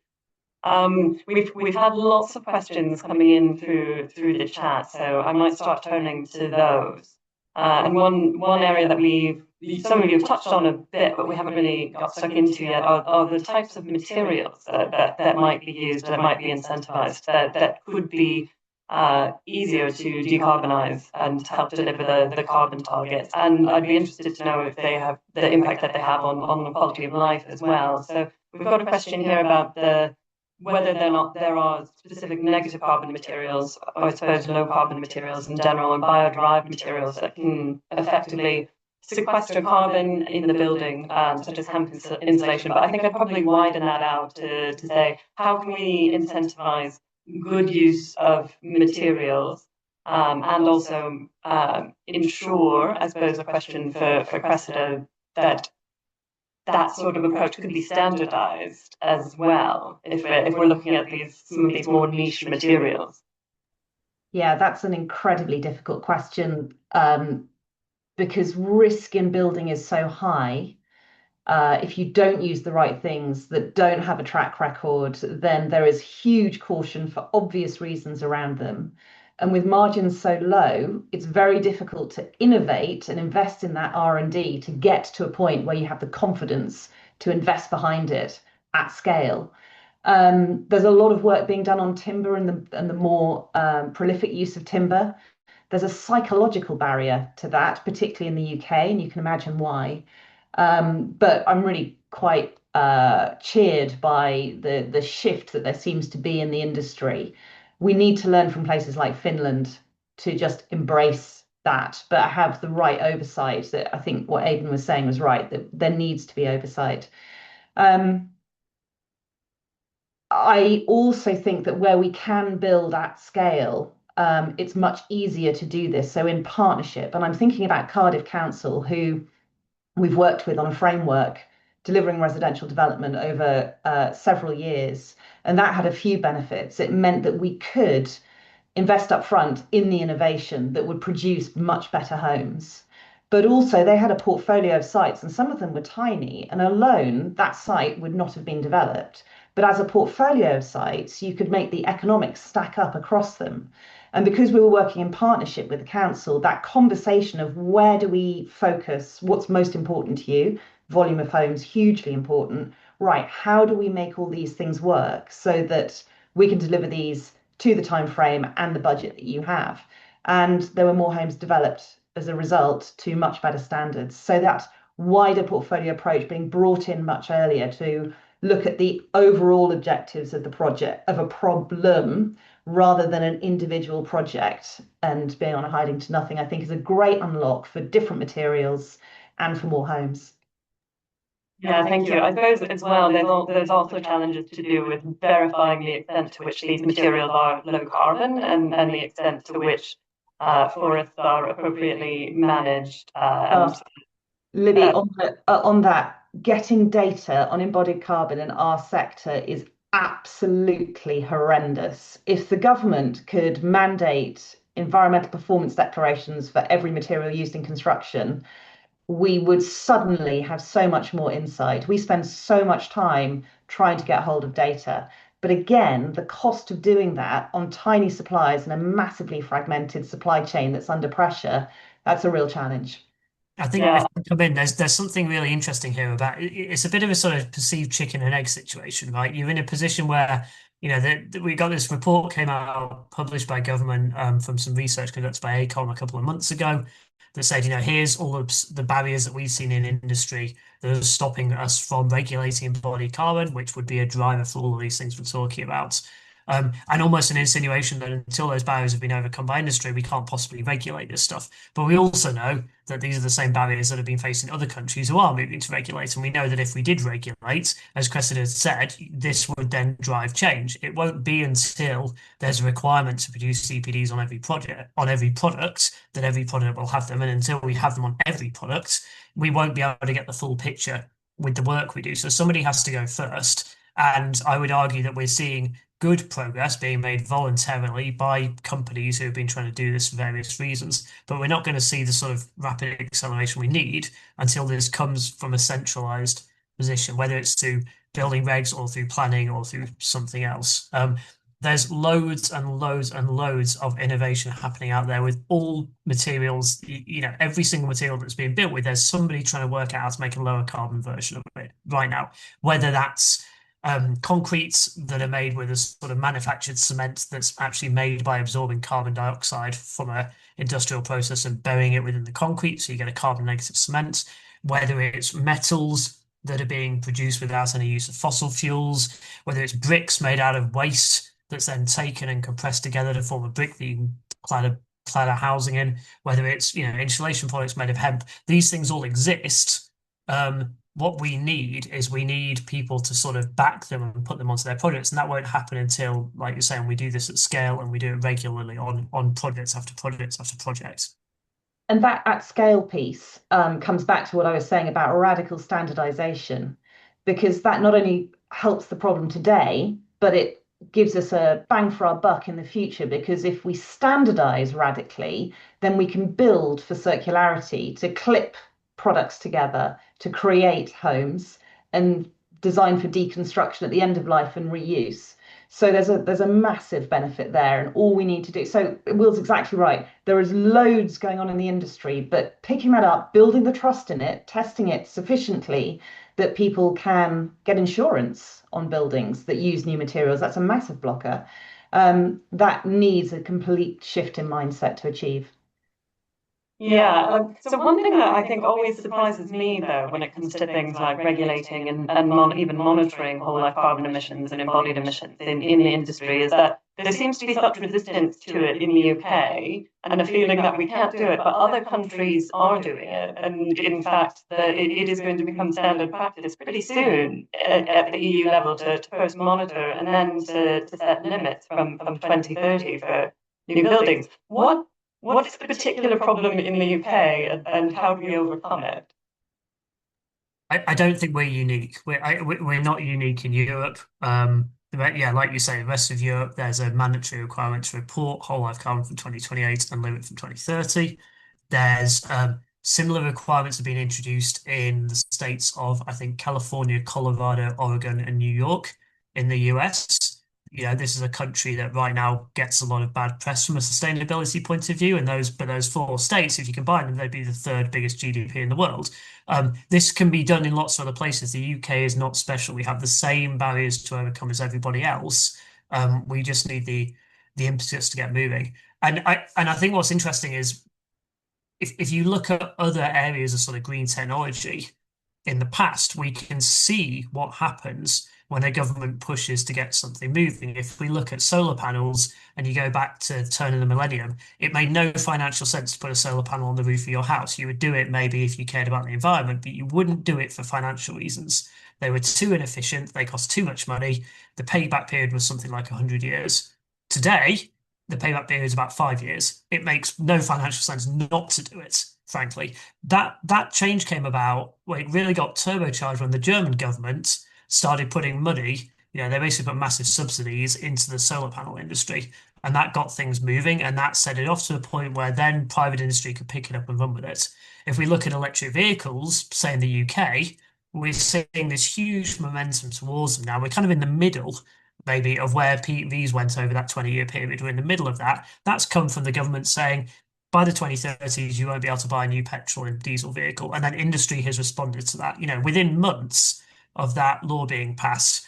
We've had lots of questions coming in through the chat, so I might start turning to those. And one area that some of you have touched on a bit, but we haven't really got stuck into yet, are the types of materials that might be used, that might be incentivized, that could be easier to decarbonize and to help deliver the carbon targets. And I'd be interested to know if they have the impact that they have on the quality of life as well. So we've got a question here about whether there are specific negative carbon materials, or I suppose low carbon materials in general, and bio-derived materials that can effectively sequester carbon in the building, such as hemp insulation. But I think I'd probably widen that out to say, how can we incentivize good use of materials, and also ensure, I suppose, a question for Cressida, that sort of approach could be standardized as well if we're looking at some of these more niche materials. Yeah, that's an incredibly difficult question, because risk in building is so high. If you don't use the right things that don't have a track record, then there is huge caution for obvious reasons around them. And with margins so low, it's very difficult to innovate and invest in that R&D to get to a point where you have the confidence to invest behind it at scale. There's a lot of work being done on timber and the more prolific use of timber. There's a psychological barrier to that, particularly in the UK, and you can imagine why. But I'm really quite cheered by the shift that there seems to be in the industry. We need to learn from places like Finland to just embrace that, but have the right oversight. That I think what Aidan was saying was right, that there needs to be oversight. I also think that where we can build at scale, it's much easier to do this. So in partnership, and I'm thinking about Cardiff Council, who we've worked with on a framework delivering residential development over several years. And that had a few benefits. It meant that we could invest up front in the innovation that would produce much better homes. But also they had a portfolio of sites, and some of them were tiny, and alone that site would not have been developed. But as a portfolio of sites, you could make the economics stack up across them. And because we were working in partnership with the council, that conversation of where do we focus, what's most important to you, volume of homes, hugely important, right, how do we make all these things work so that we can deliver these to the time frame and the budget that you have? And there were more homes developed as a result to much better standards. So that wider portfolio approach being brought in much earlier to look at the overall objectives of the project, of a problem, rather than an individual project and being on a hiding to nothing, I think is a great unlock for different materials and for more homes. Yeah, thank you. I suppose as well, there's also challenges to do with verifying the extent to which these materials are low carbon, and the extent to which forests are appropriately managed. Libby, on that, getting data on embodied carbon in our sector is absolutely horrendous. If the government could mandate environmental performance declarations for every material used in construction, we would suddenly have so much more insight. We spend so much time trying to get hold of data. But again, the cost of doing that on tiny suppliers in a massively fragmented supply chain that's under pressure, that's a real challenge. I think if I come in, there's something really interesting here about it's a bit of a sort of perceived chicken and egg situation, right? You're in a position where, we got this report came out published by government from some research conducted by ACOM a couple of months ago that said, here's all of the barriers that we've seen in industry that are stopping us from regulating embodied carbon, which would be a driver for all of these things we're talking about. And almost an insinuation that until those barriers have been overcome by industry, we can't possibly regulate this stuff. But we also know that these are the same barriers that have been faced in other countries who are moving to regulate. And we know that if we did regulate, as Cressida said, this would then drive change. It won't be until there's a requirement to produce CPDs on every project, that every product will have them. And until we have them on every product, we won't be able to get the full picture with the work we do. So somebody has to go first. And I would argue that we're seeing good progress being made voluntarily by companies who have been trying to do this for various reasons. But we're not going to see the sort of rapid acceleration we need until this comes from a centralized position, whether it's through building regs or through planning or through something else. There's loads and loads and loads of innovation happening out there with all materials. You know, every single material that's being built with, there's somebody trying to work out how to make a lower carbon version of it right now, whether that's concretes that are made with a sort of manufactured cement that's actually made by absorbing carbon dioxide from an industrial process and burying it within the concrete, so you get a carbon negative cement, whether it's metals that are being produced without any use of fossil fuels, whether it's bricks made out of waste that's then taken and compressed together to form a brick that you can clad a housing in, whether it's, you know, insulation products made of hemp. These things all exist. What we need is we need people to sort of back them and put them onto their projects, and that won't happen until, like you're saying, we do this at scale and we do it regularly on projects after projects after projects. And that at scale piece comes back to what I was saying about radical standardization, because that not only helps the problem today, but it gives us a bang for our buck in the future. Because if we standardize radically, then we can build for circularity, to clip products together, to create homes, and design for deconstruction at the end of life and reuse. So there's a massive benefit there, and all we need to do. So Will's exactly right. There is loads going on in the industry, but picking that up, building the trust in it, testing it sufficiently that people can get insurance on buildings that use new materials, that's a massive blocker. That needs a complete shift in mindset to achieve. Yeah. So one thing that I think always surprises me, though, when it comes to things like regulating and even monitoring whole life carbon emissions and embodied emissions in the industry, is that there seems to be such resistance to it in the UK, and a feeling that we can't do it, but other countries are doing it. And in fact, it is going to become standard practice pretty soon at the EU level to first monitor and then to set limits from 2030 for new buildings. What is the particular problem in the UK, and how do we overcome it? I don't think we're unique. We're not unique in Europe. Yeah, like you say, the rest of Europe, there's a mandatory requirement to report whole life carbon from 2028 and limit from 2030. There's similar requirements have been introduced in the states of, I think, California, Colorado, Oregon, and New York in the US. You know, this is a country that right now gets a lot of bad press from a sustainability point of view. And those four states, if you combine them, they'd be the third biggest GDP in the world. This can be done in lots of other places. The UK is not special. We have the same barriers to overcome as everybody else. We just need the impetus to get moving. And I think what's interesting is if you look at other areas of sort of green technology in the past, we can see what happens when a government pushes to get something moving. If we look at solar panels and you go back to the turn of the millennium, it made no financial sense to put a solar panel on the roof of your house. You would do it maybe if you cared about the environment, but you wouldn't do it for financial reasons. They were too inefficient, they cost too much money. The payback period was something like 100 years. Today, the payback period is about 5 years. It makes no financial sense not to do it, frankly. That change came about, well, it really got turbocharged when the German government started putting money, you know, they basically put massive subsidies into the solar panel industry, and that got things moving, and that set it off to the point where then private industry could pick it up and run with it. If we look at electric vehicles, say in the UK, we're seeing this huge momentum towards them now. We're kind of in the middle, maybe, of where PVs went over that 20-year period. We're in the middle of that. That's come from the government saying, by the 2030s, you won't be able to buy a new petrol and diesel vehicle. And then industry has responded to that. You know, within months of that law being passed,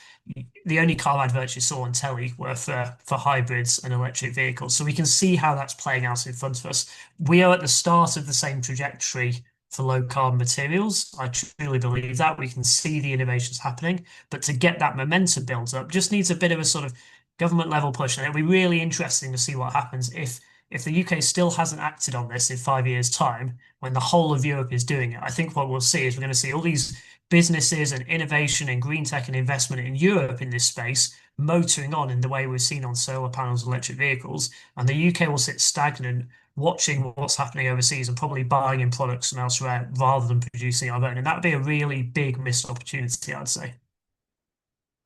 the only car adverts you saw on telly were for hybrids and electric vehicles. So we can see how that's playing out in front of us. We are at the start of the same trajectory for low carbon materials. I truly believe that. We can see the innovations happening, but to get that momentum built up just needs a bit of a sort of government level push. And it'll be really interesting to see what happens if the UK still hasn't acted on this in 5 years' time, when the whole of Europe is doing it. I think what we'll see is we're going to see all these businesses and innovation and green tech and investment in Europe in this space motoring on in the way we've seen on solar panels and electric vehicles, and the UK will sit stagnant, watching what's happening overseas and probably buying in products from elsewhere rather than producing our own. And that would be a really big missed opportunity, I'd say.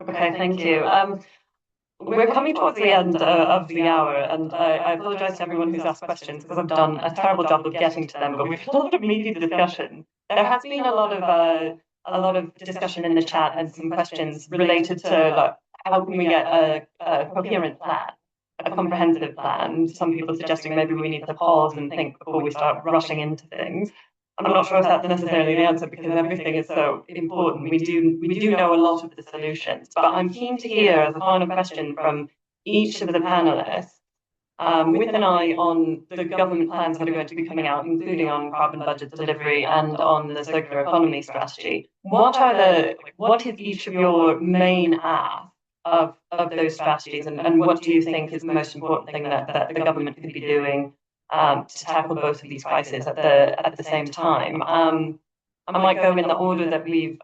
Okay, thank you. We're coming towards the end of the hour, and I apologize to everyone who's asked questions because I've done a terrible job of getting to them, but we've had a lot of meaty discussion. There has been a lot of discussion in the chat and some questions related to like, how can we get a coherent plan, a comprehensive plan. Some people suggesting maybe we need to pause and think before we start rushing into things. I'm not sure if that's necessarily the answer because everything is so important. We do know a lot of the solutions, but I'm keen to hear as a final question from each of the panelists, with an eye on the government plans that are going to be coming out, including on carbon budget delivery and on the circular economy strategy. What is each of your main asks of those strategies, and what do you think is the most important thing that the government could be doing to tackle both of these crises at the same time? I might go in the order that we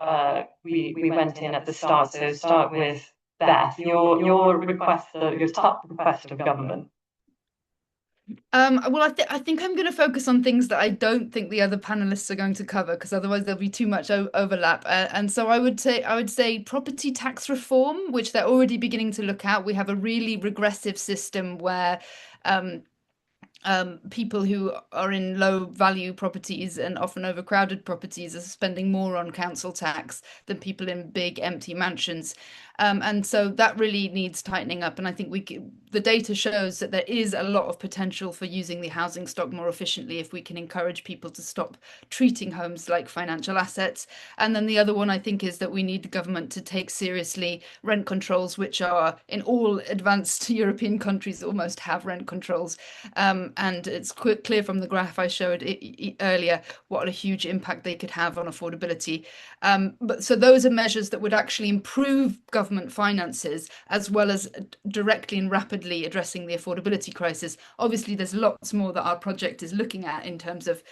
went in at the start. So start with Beth, your request, your top request of government. Well, I think I'm going to focus on things that I don't think the other panelists are going to cover, because otherwise there'll be too much overlap. And so I would say property tax reform, which they're already beginning to look at. We have a really regressive system where people who are in low value properties and often overcrowded properties are spending more on council tax than people in big empty mansions. And so that really needs tightening up. And I think the data shows that there is a lot of potential for using the housing stock more efficiently if we can encourage people to stop treating homes like financial assets. And then the other one I think is that we need the government to take seriously rent controls, which are in all advanced European countries almost have rent controls. And it's clear from the graph I showed earlier what a huge impact they could have on affordability. But so those are measures that would actually improve government finances, as well as directly and rapidly addressing the affordability crisis. Obviously, there's lots more that our project is looking at in terms of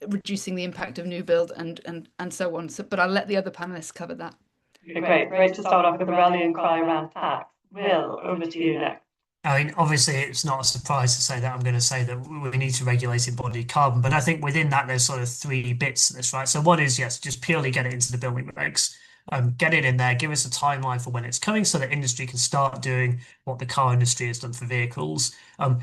reducing the impact of new build and so on. So, but I'll let the other panelists cover that. Great to start off with a rallying cry around tax. Will, over to you next. I mean, obviously, it's not a surprise to say that I'm going to say that we need to regulate embodied carbon, but I think within that, there's sort of three bits to this, right? So one is, yes, just purely get it into the building regs. Get it in there, give us a timeline for when it's coming so that industry can start doing what the car industry has done for vehicles.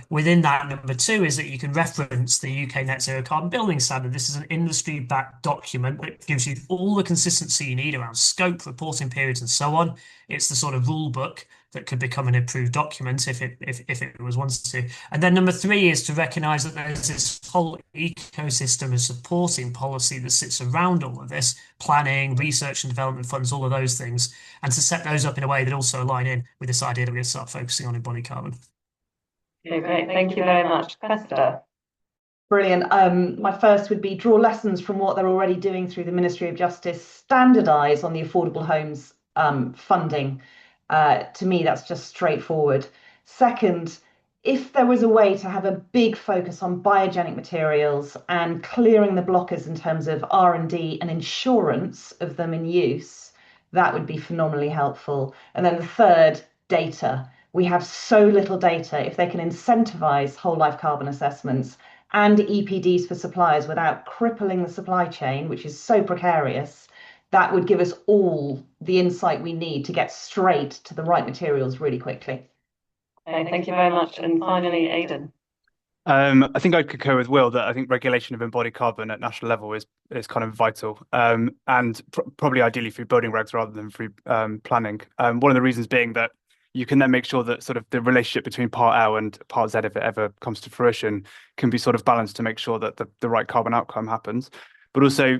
Within that, number two is that you can reference the UK Net Zero Carbon Building Standard. This is an industry-backed document that gives you all the consistency you need around scope, reporting periods, and so on. It's the sort of rule book that could become an improved document if it was wanted to. And then number three is to recognise that there's this whole ecosystem of supporting policy that sits around all of this, planning, research and development funds, all of those things, and to set those up in a way that also align in with this idea that we're going to start focusing on embodied carbon. Okay, great. Thank you very much. Cressida. Brilliant. My first would be draw lessons from what they're already doing through the Ministry of Justice, standardise on the affordable homes funding. To me, that's just straightforward. Second, if there was a way to have a big focus on biogenic materials and clearing the blockers in terms of R&D and insurance of them in use, that would be phenomenally helpful. And then the third, data. We have so little data. If they can incentivize whole life carbon assessments and EPDs for suppliers without crippling the supply chain, which is so precarious, that would give us all the insight we need to get straight to the right materials really quickly. Okay, thank you very much. And finally, Aidan. I think I'd concur with Will that I think regulation of embodied carbon at national level is kind of vital, and probably ideally through building regs rather than through planning. One of the reasons being that you can then make sure that sort of the relationship between Part L and Part Z, if it ever comes to fruition, can be sort of balanced to make sure that the right carbon outcome happens. But also,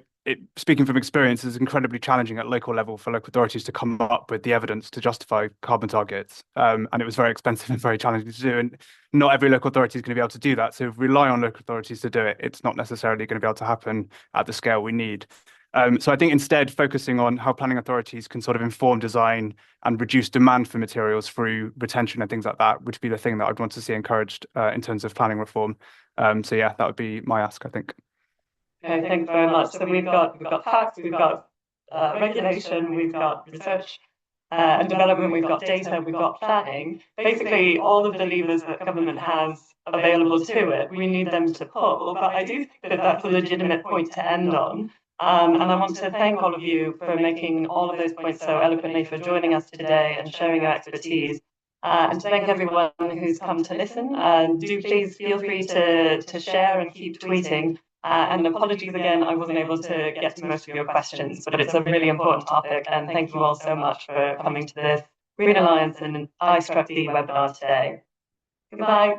speaking from experience, it's incredibly challenging at local level for local authorities to come up with the evidence to justify carbon targets. And it was very expensive and very challenging to do. And not every local authority is going to be able to do that. So if we rely on local authorities to do it, it's not necessarily going to be able to happen at the scale we need. So I think instead focusing on how planning authorities can sort of inform design and reduce demand for materials through retention and things like that would be the thing that I'd want to see encouraged in terms of planning reform. So yeah, that would be my ask, I think. Okay, thanks very much. So we've got tax, we've got regulation, we've got research, and development, we've got data, we've got planning. Basically, all of the levers that government has available to it, we need them to pull. But I do think that that's a legitimate point to end on. And I want to thank all of you for making all of those points so eloquently, for joining us today and showing your expertise. And to thank everyone who's come to listen. Do please feel free to share and keep tweeting. And apologies again, I wasn't able to get to most of your questions, but it's a really important topic. And thank you all so much for coming to this Green Alliance and IStructE webinar today. Goodbye.